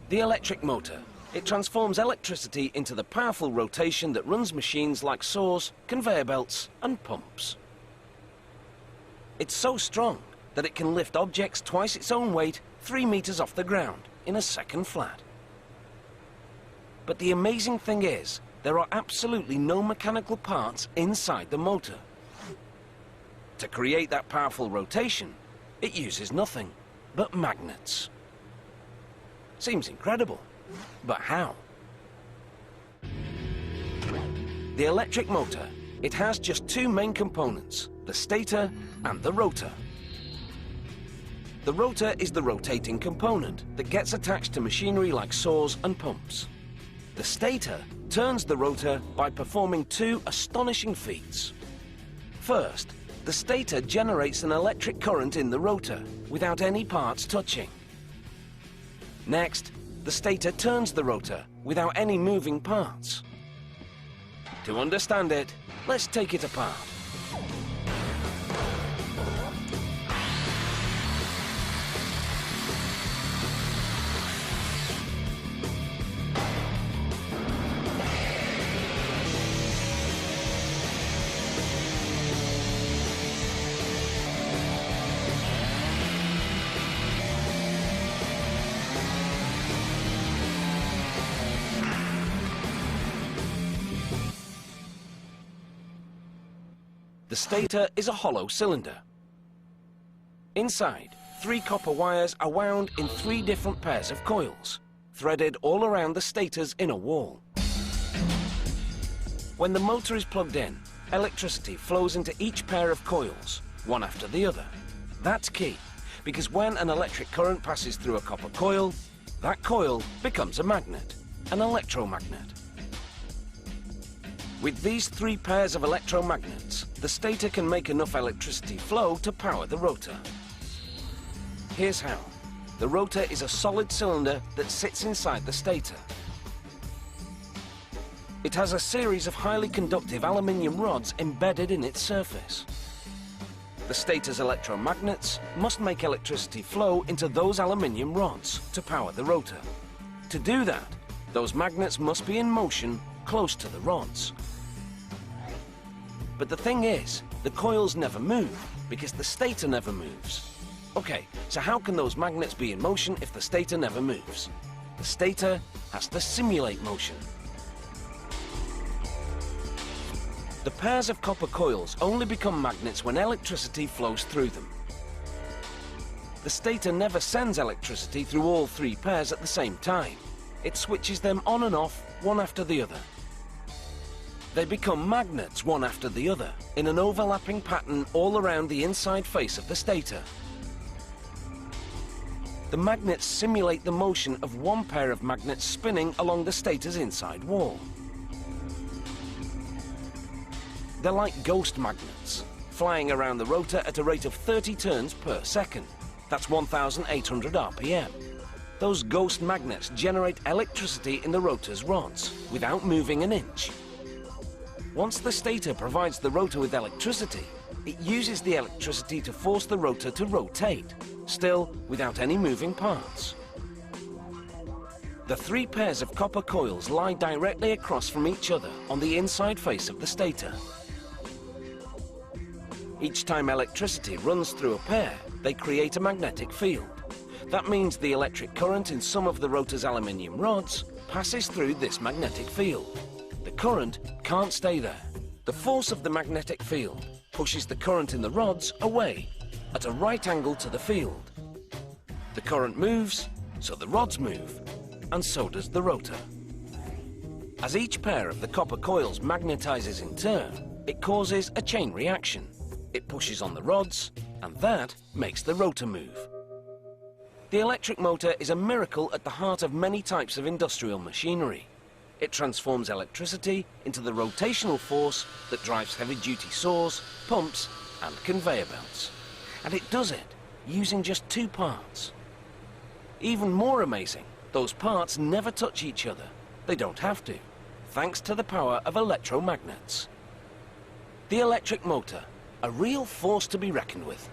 The electric motor. It transforms electricity into the powerful rotation that runs machines like saws, conveyor belts, and pumps. It's so strong that it can lift objects twice its own weight 3 meters off the ground in a second flat. But the amazing thing is, there are absolutely no mechanical parts inside the motor. To create that powerful rotation, it uses nothing but magnets. Seems incredible, but how? The electric motor, it has just two main components, the stator and the rotor. The rotor is the rotating component that gets attached to machinery like saws and pumps. The stator turns the rotor by performing two astonishing feats. First, the stator generates an electric current in the rotor without any parts touching. Next, the stator turns the rotor without any moving parts. To understand it, let's take it apart. The stator is a hollow cylinder. Inside, 3 copper wires are wound in 3 different pairs of coils, threaded all around the stator's inner wall. When the motor is plugged in, electricity flows into each pair of coils, one after the other. That's key, because when an electric current passes through a copper coil, that coil becomes a magnet, an electromagnet. With these 3 pairs of electromagnets, the stator can make enough electricity flow to power the rotor. Here's how. The rotor is a solid cylinder that sits inside the stator. It has a series of highly conductive aluminium rods embedded in its surface. The stator's electromagnets must make electricity flow into those aluminium rods to power the rotor. To do that, those magnets must be in motion close to the rods. But the thing is, the coils never move because the stator never moves. Okay, so how can those magnets be in motion if the stator never moves? The stator has to simulate motion. The pairs of copper coils only become magnets when electricity flows through them. The stator never sends electricity through all 3 pairs at the same time. It switches them on and off, one after the other. They become magnets one after the other, in an overlapping pattern all around the inside face of the stator. The magnets simulate the motion of one pair of magnets spinning along the stator's inside wall. They're like ghost magnets, flying around the rotor at a rate of 30 turns per second. That's 1,800 RPM. Those ghost magnets generate electricity in the rotor's rods without moving an inch. Once the stator provides the rotor with electricity, it uses the electricity to force the rotor to rotate, still without any moving parts. The 3 pairs of copper coils lie directly across from each other on the inside face of the stator. Each time electricity runs through a pair, they create a magnetic field. That means the electric current in some of the rotor's aluminium rods passes through this magnetic field. The current can't stay there. The force of the magnetic field pushes the current in the rods away at a right angle to the field. The current moves, so the rods move, and so does the rotor. As each pair of the copper coils magnetizes in turn, it causes a chain reaction. It pushes on the rods, and that makes the rotor move. The electric motor is a miracle at the heart of many types of industrial machinery. It transforms electricity into the rotational force that drives heavy-duty saws, pumps, and conveyor belts. And it does it using just 2 parts. Even more amazing, those parts never touch each other. They don't have to, thanks to the power of electromagnets. The electric motor, a real force to be reckoned with.